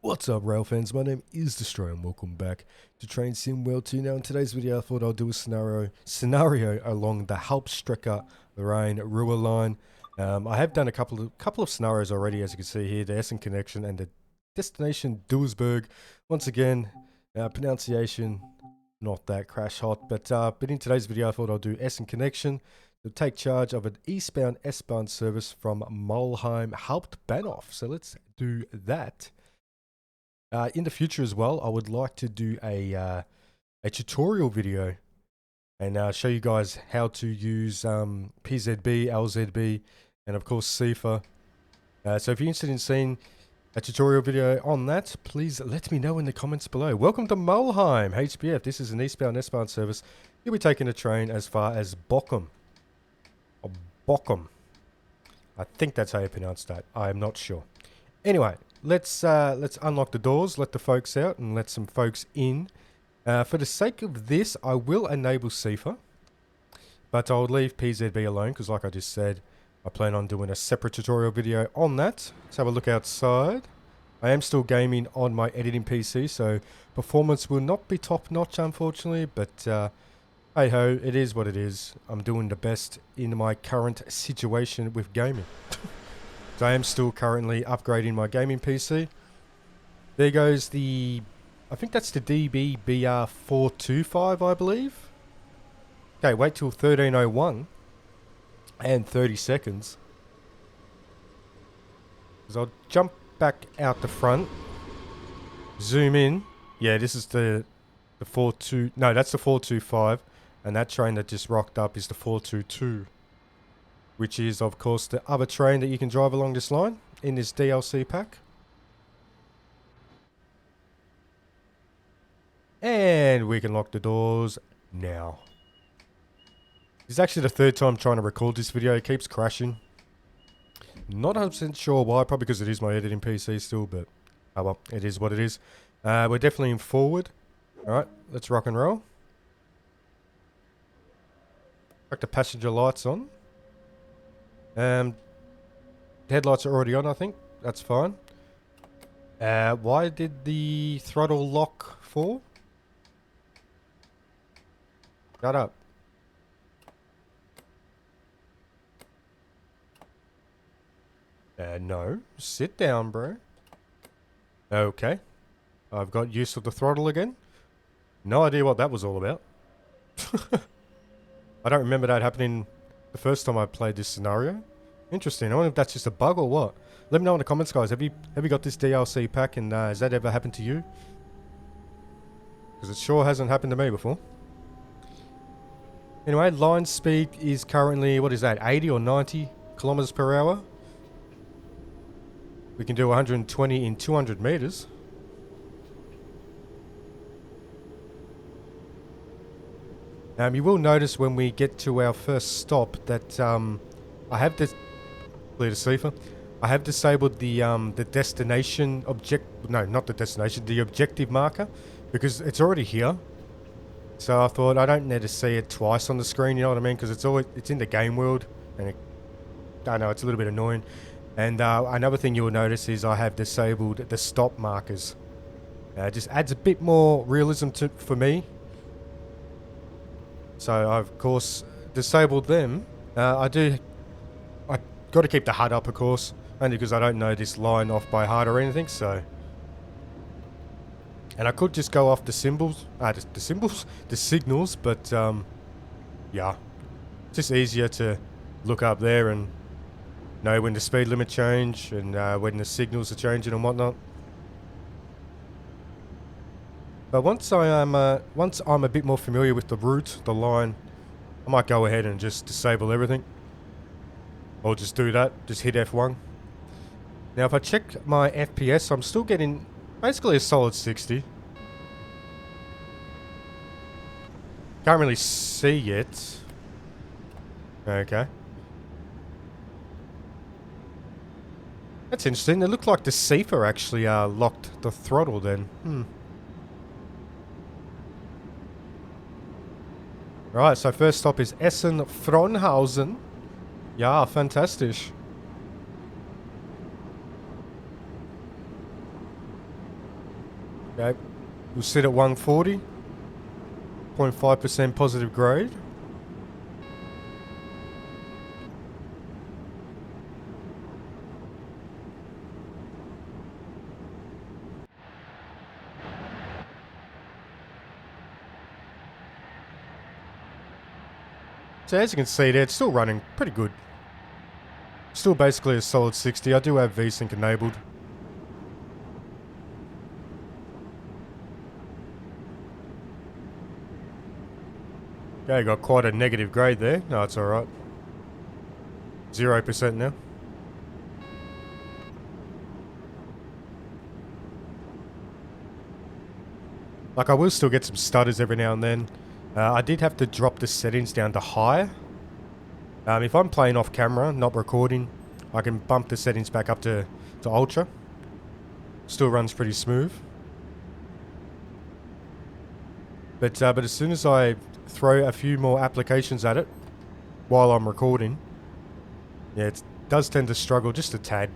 What's up, rail fans? My name is Destroyer and welcome back to Train Sim World 2. Now in today's video I thought I'll do a scenario along the Hauptstrecke, the Rhein-Ruhr line. I have done a couple of scenarios already, as you can see here, the Essen connection and the destination Duisburg. Once again, pronunciation not that crash hot, but in today's video I thought I'll do Essen connection to take charge of an eastbound S-Bahn service from Mulheim Hauptbahnhof. So let's do that. In the future as well, I would like to do a tutorial video and show you guys how to use PZB, LZB, and of course CIFA. So if you're interested in seeing a tutorial video on that, please let me know in the comments below. Welcome to Mulheim, HBF. This is an eastbound S-Bahn service. You'll be taking a train as far as Bochum. Or Bochum. I think that's how you pronounce that. I am not sure. Anyway, let's unlock the doors, let the folks out, and let some folks in. For the sake of this, I will enable CIFA, but I'll leave PZB alone because, like I just said, I plan on doing a separate tutorial video on that. Let's have a look outside. I am still gaming on my editing PC, so performance will not be top-notch, unfortunately, but hey-ho, it is what it is. I'm doing the best in my current situation with gaming. So I am still currently upgrading my gaming PC. There goes the, I think that's the DBBR425, I believe. Okay, wait till 1301 and 30 seconds. Because I'll jump back out the front, zoom in. Yeah, this is the 42, no, that's the 425. And that train that just rocked up is the 422. Which is, of course, the other train that you can drive along this line in this DLC pack. And we can lock the doors now. This is actually the third time trying to record this video. It keeps crashing. Not 100% sure why. Probably because it is my editing PC still, but oh well, it is what it is. We're definitely in forward. Alright, let's rock and roll. Got the passenger lights on. The headlights are already on, I think. That's fine. Why did the throttle lock for? Shut up. No. Sit down, bro. Okay. I've got use of the throttle again. No idea what that was all about. I don't remember that happening the first time I played this scenario. Interesting. I wonder if that's just a bug or what. Let me know in the comments, guys. Have you got this DLC pack, and has that ever happened to you? Because it sure hasn't happened to me before. Anyway, line speed is currently, what is that, 80 or 90 kilometers per hour. We can do 120 in 200 meters. You will notice when we get to our first stop that I have this clear to CIFA. I have disabled the destination no, not the destination, the objective marker, because it's already here. So I thought I don't need to see it twice on the screen, you know what I mean? Because it's in the game world, and I know it's a little bit annoying. And another thing you will notice is I have disabled the stop markers. It just adds a bit more realism for me. So I've, of course, disabled them. I got to keep the HUD up, of course, only because I don't know this line off by heart or anything, so. And I could just go off the symbols, the signals, but yeah. It's just easier to look up there and know when the speed limit change and when the signals are changing and whatnot. But once I'm a bit more familiar with the route, the line, I might go ahead and just disable everything. Or just do that, just hit F1. Now if I check my FPS, I'm still getting basically a solid 60. Can't really see yet. Okay. That's interesting. It looked like the CIFA actually locked the throttle then. Right, so first stop is Essen-Frohnhausen. Ja, fantastisch. Okay, we'll sit at 140. 0.5% positive grade. So as you can see there, it's still running pretty good. Still basically a solid 60. I do have VSync enabled. Okay, got quite a negative grade there. No, it's alright. 0% now. Like, I will still get some stutters every now and then. I did have to drop the settings down to high. If I'm playing off camera, not recording, I can bump the settings back up to ultra. Still runs pretty smooth. But as soon as I throw a few more applications at it while I'm recording, yeah, it does tend to struggle just a tad.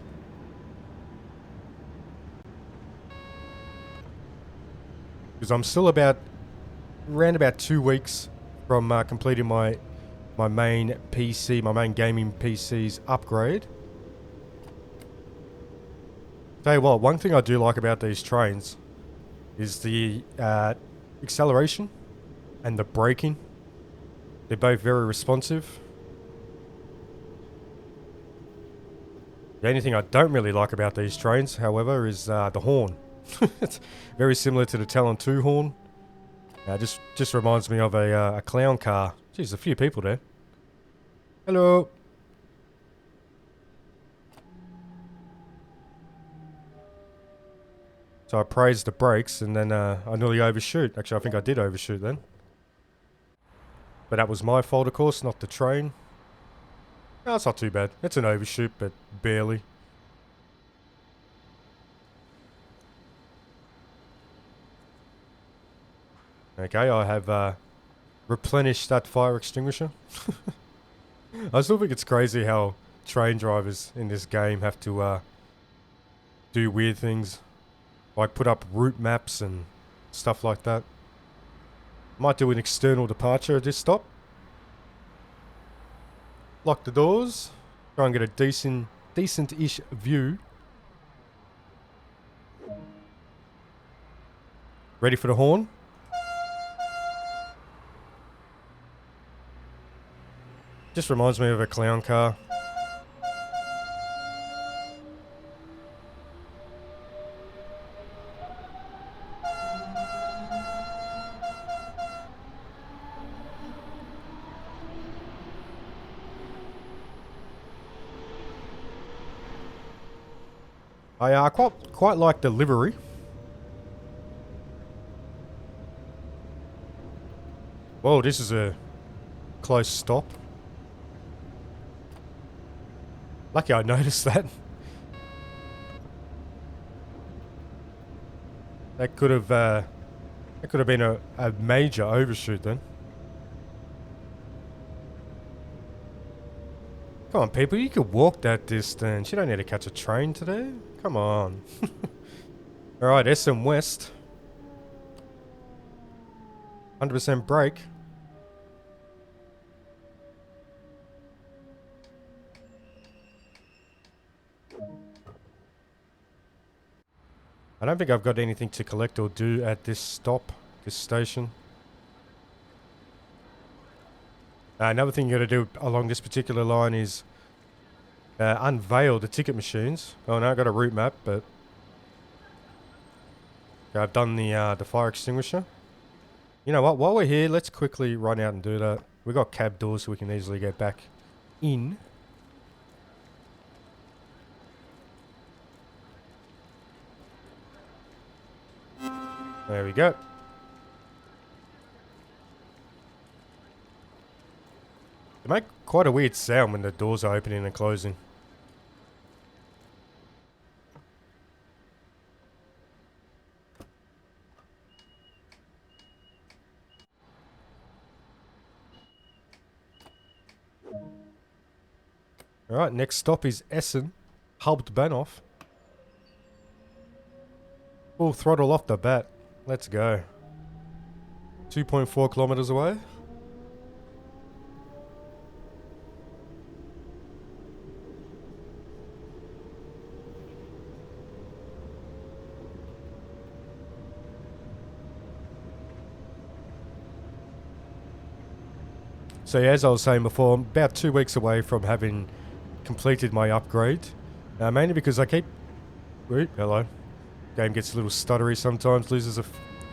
Because I'm still around about 2 weeks from completing my main PC, my main gaming PC's upgrade. Tell you what, one thing I do like about these trains is the acceleration and the braking. They're both very responsive. The only thing I don't really like about these trains, however, is the horn. It's very similar to the Talon 2 horn. Just reminds me of a clown car. Geez, a few people there. Hello. So I praised the brakes and then I nearly overshoot. Actually, I think I did overshoot then. But that was my fault, of course, not the train. No, it's not too bad. It's an overshoot, but barely. Okay, I have replenished that fire extinguisher. I still think it's crazy how train drivers in this game have to do weird things. Like put up route maps and stuff like that. Might do an external departure at this stop. Lock the doors. Try and get a decent-ish view. Ready for the horn? Just reminds me of a clown car. I quite like the livery. Whoa, this is a close stop. Lucky I noticed that. That could have been a major overshoot then. Come on, people, you could walk that distance. You don't need to catch a train today. Come on. Alright, Essen West. 100% brake. I don't think I've got anything to collect or do at this stop, this station. Another thing you got to do along this particular line is unveil the ticket machines. Oh no, I got a route map, but I've done the fire extinguisher. You know what? While we're here, let's quickly run out and do that. We got cab doors, so we can easily get back in. There we go. They make quite a weird sound when the doors are opening and closing. Alright, next stop is Essen, Hauptbahnhof. Full throttle off the bat. Let's go. 2.4 kilometers away. So yeah, as I was saying before, I'm about 2 weeks away from having completed my upgrade. Mainly because I keep... Wait, hello. Game gets a little stuttery sometimes, loses a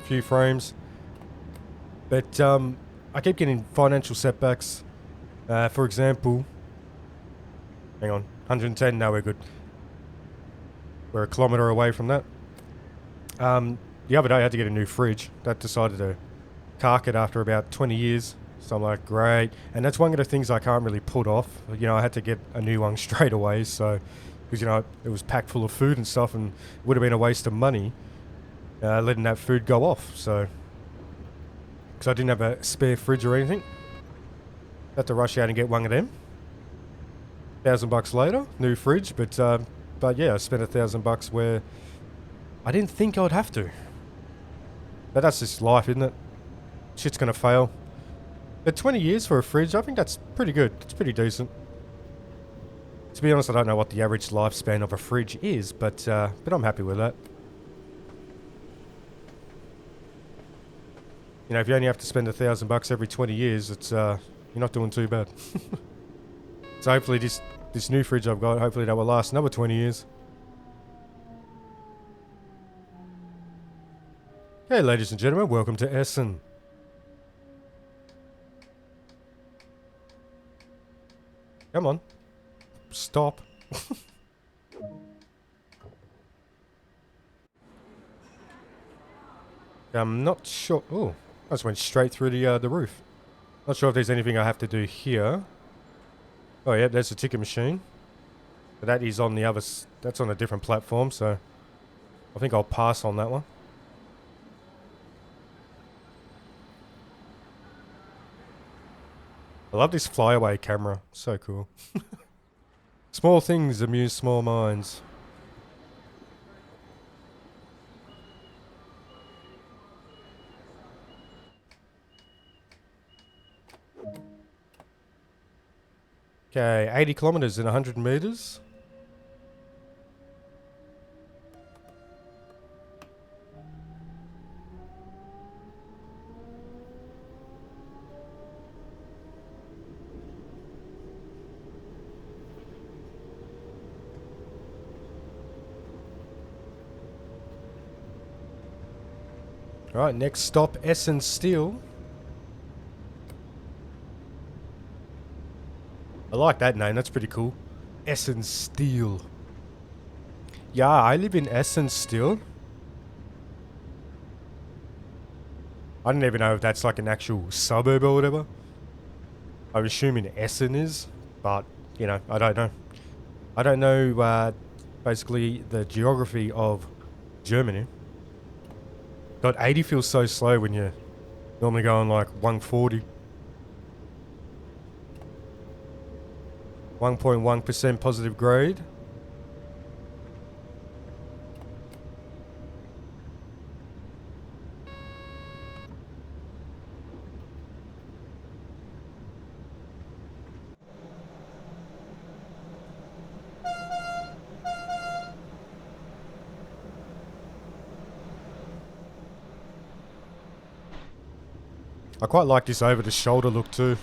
few frames. But I keep getting financial setbacks. For example... Hang on, 110, now we're good. We're a kilometre away from that. The other day I had to get a new fridge. That decided to cark it after about 20 years. So I'm like, great. And that's one of the things I can't really put off. You know, I had to get a new one straight away. So, because, you know, it was packed full of food and stuff, and it would have been a waste of money letting that food go off. So, because I didn't have a spare fridge or anything. Had to rush out and get one of them. $1,000 later, new fridge. But yeah, I spent $1,000 where I didn't think I'd have to. But that's just life, isn't it? Shit's gonna fail. But 20 years for a fridge, I think that's pretty good. It's pretty decent. To be honest, I don't know what the average lifespan of a fridge is, but I'm happy with that. You know, if you only have to spend $1,000 every 20 years, it's you're not doing too bad. So hopefully this new fridge I've got, hopefully that will last another 20 years. Hey, ladies and gentlemen, welcome to Essen. Come on. Stop. I'm not sure. Oh, I just went straight through the roof. Not sure if there's anything I have to do here. Oh, yeah, there's the ticket machine. But that is on the other... That's on a different platform, so... I think I'll pass on that one. I love this flyaway camera. So cool. Small things amuse small minds. Okay, 80 kilometers in 100 meters. Alright, next stop, Essen Steel. I like that name, that's pretty cool. Essen Steel. Yeah, I live in Essen still. I don't even know if that's like an actual suburb or whatever. I'm assuming Essen is, but, you know, I don't know. I don't know, basically, the geography of Germany. God, 80 feels so slow when you're normally going like 140. 1.1% positive grade. I quite like this over the shoulder look too.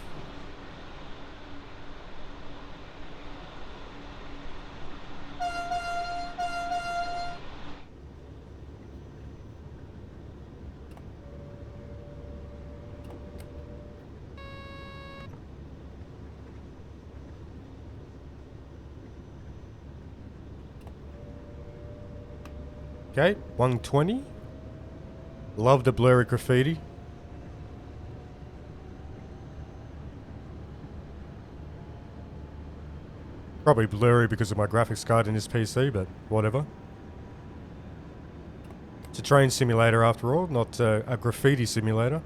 Okay, 120. Love the blurry graffiti. Probably blurry because of my graphics card in this PC, but whatever. It's a train simulator after all, not a graffiti simulator.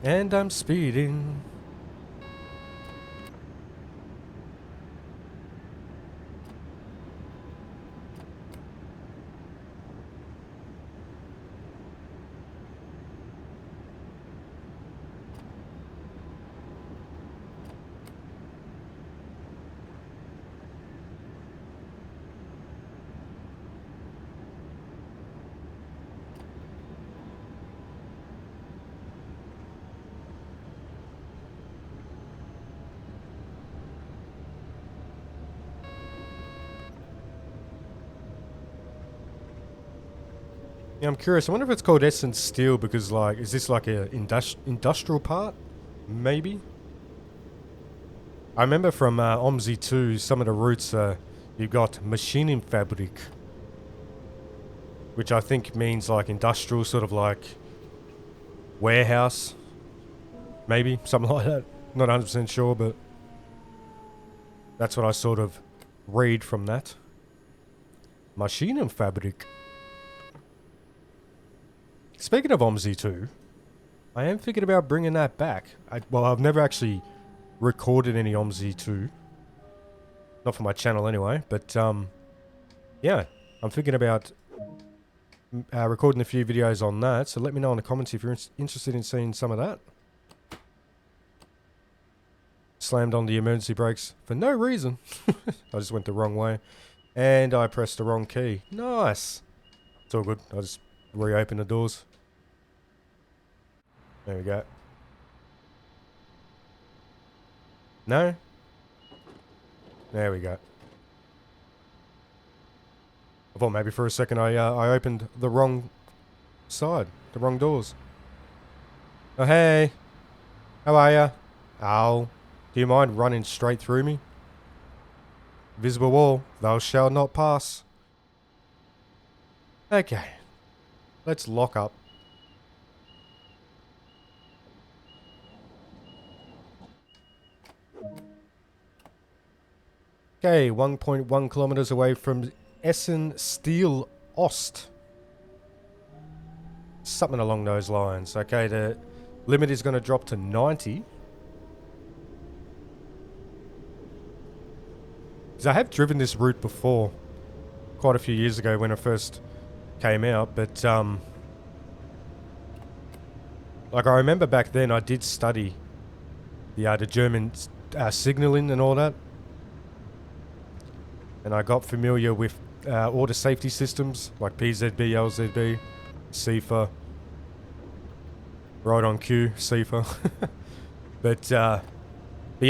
And I'm speeding. Yeah, I'm curious. I wonder if it's called Essen steel because, like, is this like a industrial part? Maybe. I remember from OMSI2, some of the routes you've got Maschinenfabrik, which I think means like industrial, sort of like warehouse, maybe something like that. Not 100% sure, but that's what I sort of read from that. Maschinenfabrik. Speaking of OMSI2, I am thinking about bringing that back. Well, I've never actually recorded any OMSI2. Not for my channel anyway, but yeah, I'm thinking about recording a few videos on that. So let me know in the comments if you're interested in seeing some of that. Slammed on the emergency brakes for no reason. I just went the wrong way. And I pressed the wrong key. Nice. It's all good. I'll just reopen the doors. There we go. No? There we go. I thought maybe for a second I opened the wrong side. The wrong doors. Oh, hey. How are ya? Ow. Do you mind running straight through me? Visible wall. Thou shalt not pass. Okay. Let's lock up. Okay, 1.1 kilometers away from Essen Steel Ost. Something along those lines. Okay, the limit is going to drop to 90. Because I have driven this route before. Quite a few years ago when it first came out. But, like, I remember back then I did study the German signaling and all that. And I got familiar with all the safety systems, like PZB, LZB, CIFA, right on cue, CIFA. But yeah,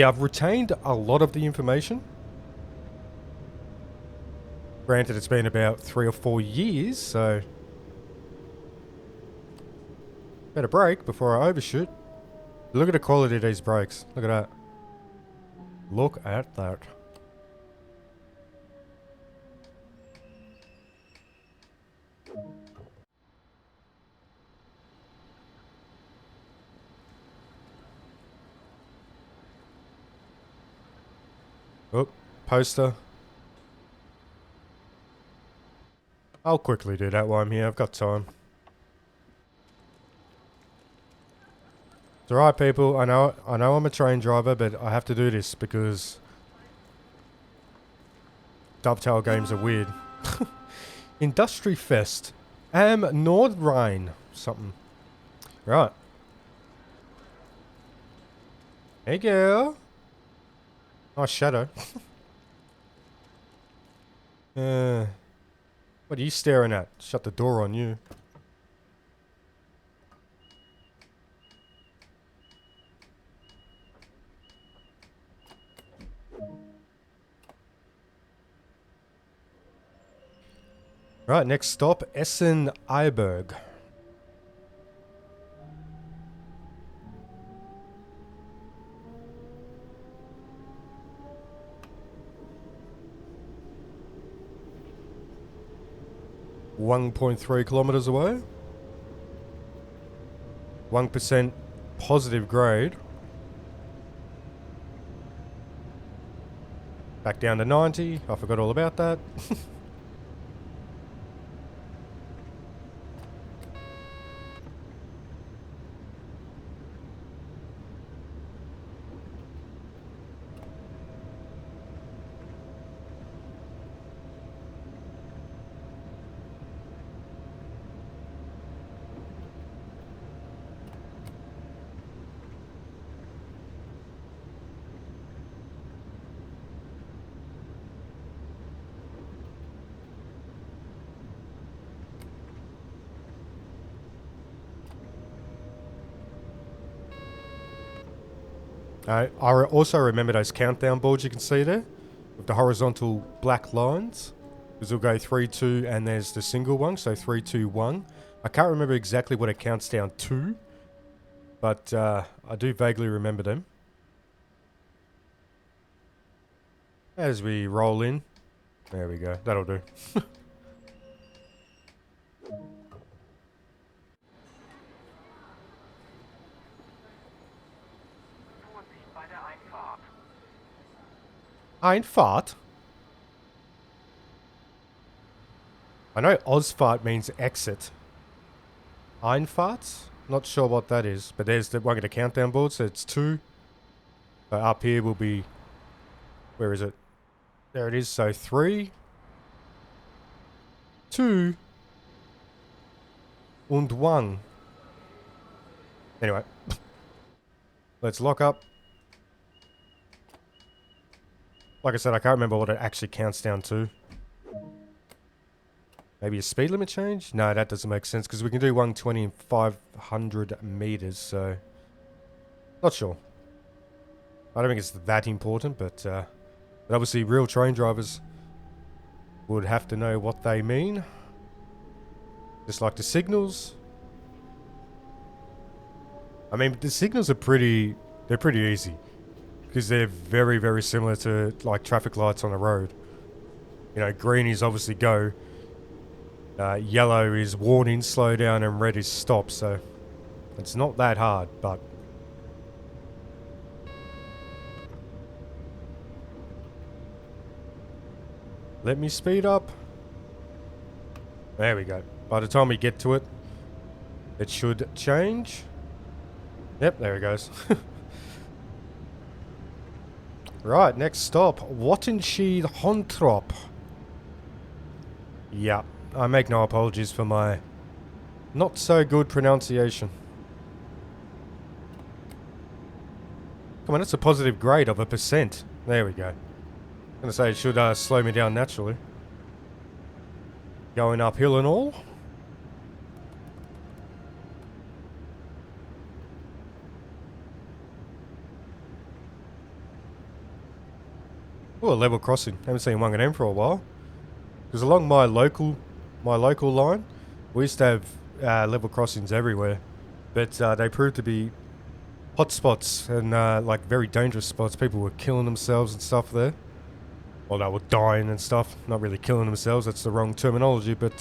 I've retained a lot of the information. Granted, it's been about 3 or 4 years, so better brake before I overshoot. Look at the quality of these brakes. Look at that. Look at that. Oh, poster. I'll quickly do that while I'm here. I've got time. It's alright, people. I know I'm a train driver, but I have to do this because Dovetail games are weird. Industry Fest. Nordrhein. Something. Right. Hey, girl. Nice shadow. What are you staring at? Shut the door on you. Right, next stop, Essen-Eiberg. .3 kilometers away. 1% positive grade. Back down to 90. I forgot all about that. I also remember those countdown boards you can see there with the horizontal black lines. Because we'll go 3, 2, and there's the single one. So 3, 2, 1. I can't remember exactly what it counts down to, but I do vaguely remember them. As we roll in. There we go. That'll do. Einfahrt? I know Ausfahrt means exit. Einfahrt? Not sure what that is, but there's the one of the countdown board, so it's 2. So up here will be... Where is it? There it is, so 3, 2, and 1. Anyway. Let's lock up. Like I said, I can't remember what it actually counts down to. Maybe a speed limit change? No, that doesn't make sense, because we can do 120 and 500 meters, so... Not sure. I don't think it's that important, but obviously real train drivers would have to know what they mean. Just like the signals. I mean, the signals are pretty easy. Because they're very, very similar to, like, traffic lights on the road. You know, green is obviously go. Yellow is warning, slow down, and red is stop, so... It's not that hard, but... Let me speed up. There we go. By the time we get to it, it should change. Yep, there it goes. Right, next stop. Wattenschied Hontrop. Yeah, I make no apologies for my not so good pronunciation. Come on, that's a positive grade of 1%. There we go. I'm gonna say it should slow me down naturally. Going uphill and all. Oh, a level crossing. Haven't seen one of them for a while. Because along my local line, we used to have level crossings everywhere, but they proved to be hotspots and like very dangerous spots. People were killing themselves and stuff there. Well, they were dying and stuff. Not really killing themselves. That's the wrong terminology, but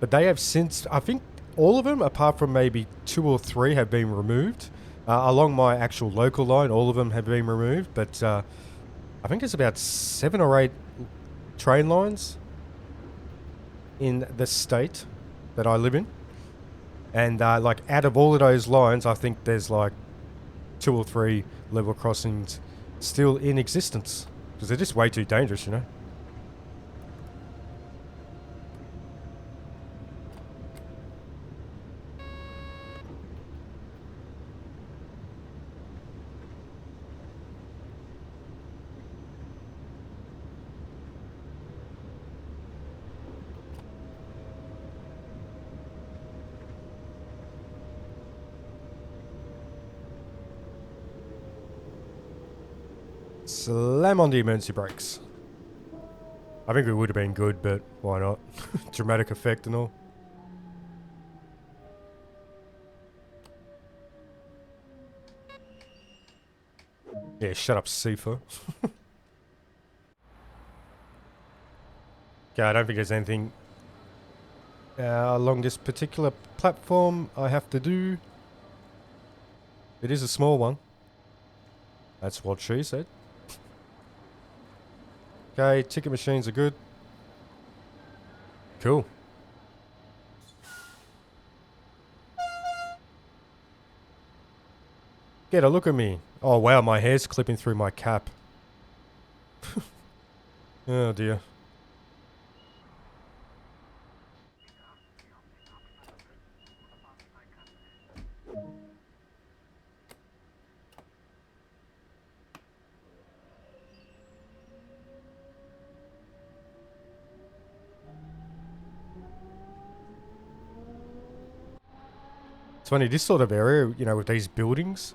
they have since. I think all of them, apart from maybe 2 or 3, have been removed. Along my actual local line, all of them have been removed, but. I think there's about 7 or 8 train lines in the state that I live in. And like out of all of those lines, I think there's like 2 or 3 level crossings still in existence. Because they're just way too dangerous, you know. Slam on the emergency brakes. I think it would have been good, but why not? Dramatic effect and all. Yeah, shut up, Sifa. Okay, I don't think there's anything along this particular platform I have to do. It is a small one. That's what she said. Okay, ticket machines are good. Cool. Get a look at me. Oh wow, my hair's clipping through my cap. Oh dear. It's funny, this sort of area, you know, with these buildings,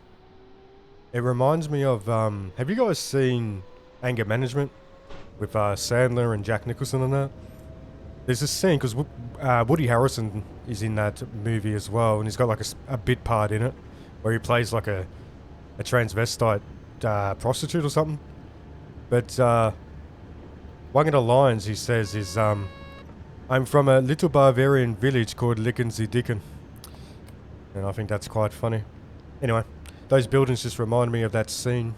it reminds me of, have you guys seen Anger Management with Sandler and Jack Nicholson and that? There's this scene, because Woody Harrelson is in that movie as well, and he's got like a bit part in it, where he plays like a transvestite prostitute or something. But one of the lines he says is, I'm from a little Bavarian village called Lickensy-Dicken. And I think that's quite funny. Anyway, those buildings just remind me of that scene.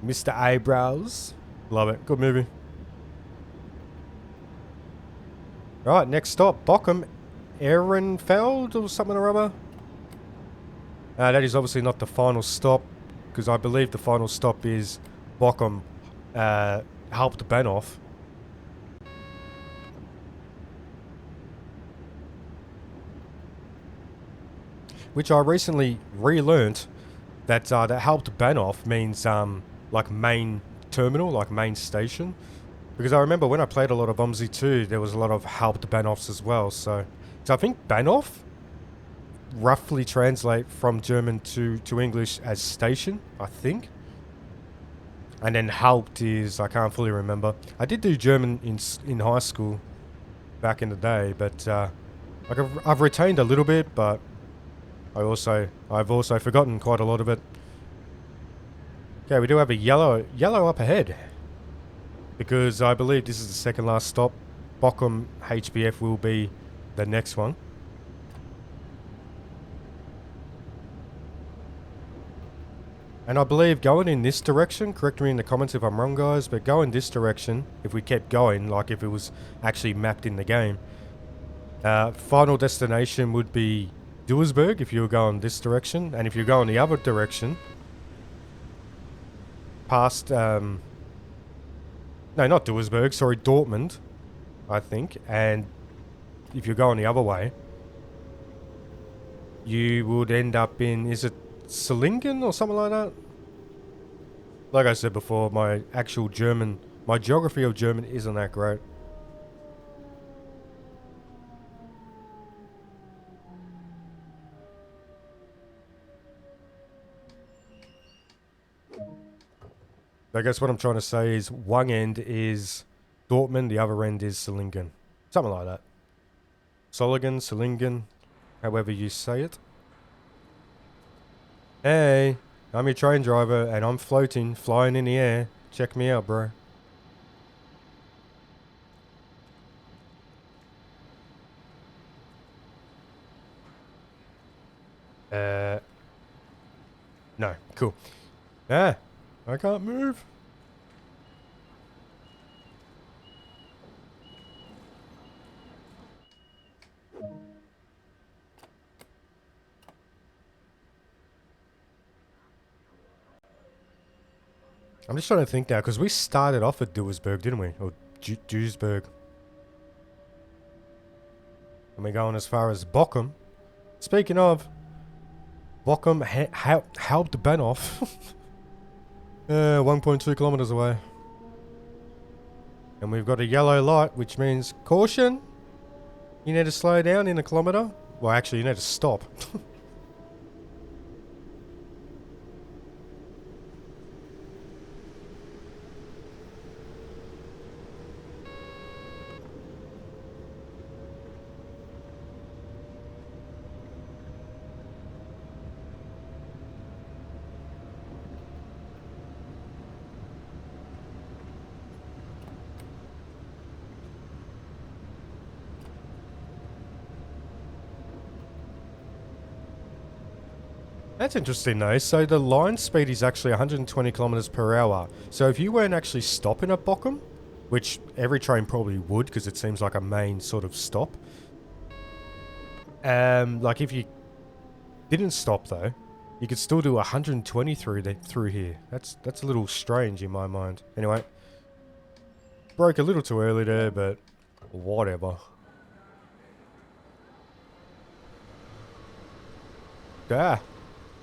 Mr. Eyebrows. Love it. Good movie. Right, next stop. Bochum Ehrenfeld or something or other. That is obviously not the final stop, because I believe the final stop is Bochum Hauptbahnhof. Which I recently relearnt that that Hauptbahnhof means like main terminal, like main station. Because I remember when I played a lot of Bombsy 2, there was a lot of Hauptbahnhofs as well. So I think Bahnhof roughly translate from German to English as station, I think. And then Haupt is, I can't fully remember. I did do German in high school back in the day, but like I've retained a little bit, but I've also forgotten quite a lot of it. Okay, we do have a yellow up ahead, because I believe this is the second last stop. Bochum HBF will be the next one. And I believe going in this direction, correct me in the comments if I'm wrong guys, but go in this direction, if we kept going, like if it was actually mapped in the game, final destination would be Duisburg if you were going this direction, and if you're going the other direction, past, no, not Duisburg, sorry, Dortmund, I think, and if you're going the other way, you would end up in, is it Solingen or something like that? Like I said before, my geography of German isn't that great. I guess what I'm trying to say is one end is Dortmund, the other end is Solingen. Something like that. Solingen, however you say it. Hey, I'm your train driver and I'm floating, flying in the air. Check me out, bro. No, cool. I can't move. I'm just trying to think now, because we started off at Duisburg, didn't we? Or Duisburg. And we're going as far as Bochum. Speaking of, Bochum Hauptbahnhof. 1.2 kilometers away. And we've got a yellow light, which means caution. You need to slow down in a kilometer. Well, actually, you need to stop. That's interesting though. So the line speed is actually 120 kilometers per hour. So if you weren't actually stopping at Bochum, which every train probably would because it seems like a main sort of stop. Like if you didn't stop though, you could still do 120 through here. That's a little strange in my mind. Anyway, broke a little too early there, but whatever. Ah.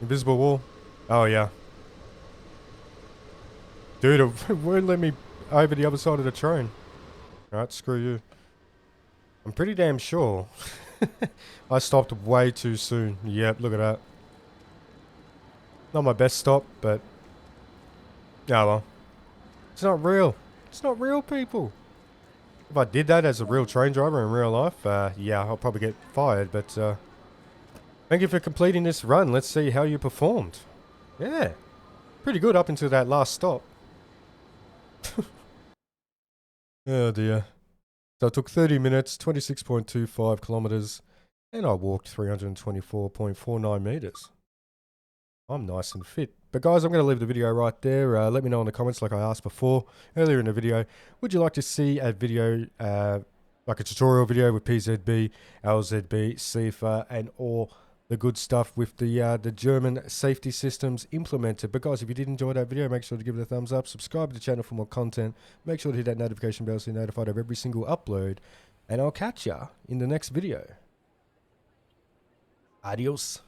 Invisible wall. Oh, yeah. Dude, it won't let me over the other side of the train. Alright, screw you. I'm pretty damn sure I stopped way too soon. Yep, look at that. Not my best stop, but... oh well. It's not real. It's not real, people. If I did that as a real train driver in real life, yeah, I'll probably get fired. But thank you for completing this run. Let's see how you performed. Yeah, pretty good up until that last stop. Oh dear. So it took 30 minutes, 26.25 kilometers, and I walked 324.49 meters. I'm nice and fit. But guys, I'm going to leave the video right there. Let me know in the comments like I asked before, earlier in the video. Would you like to see a video, like a tutorial video with PZB, LZB, CIFA, and all the good stuff with the German safety systems implemented? But guys, if you did enjoy that video, make sure to give it a thumbs up. Subscribe to the channel for more content. Make sure to hit that notification bell so you're notified of every single upload. And I'll catch ya in the next video. Adios.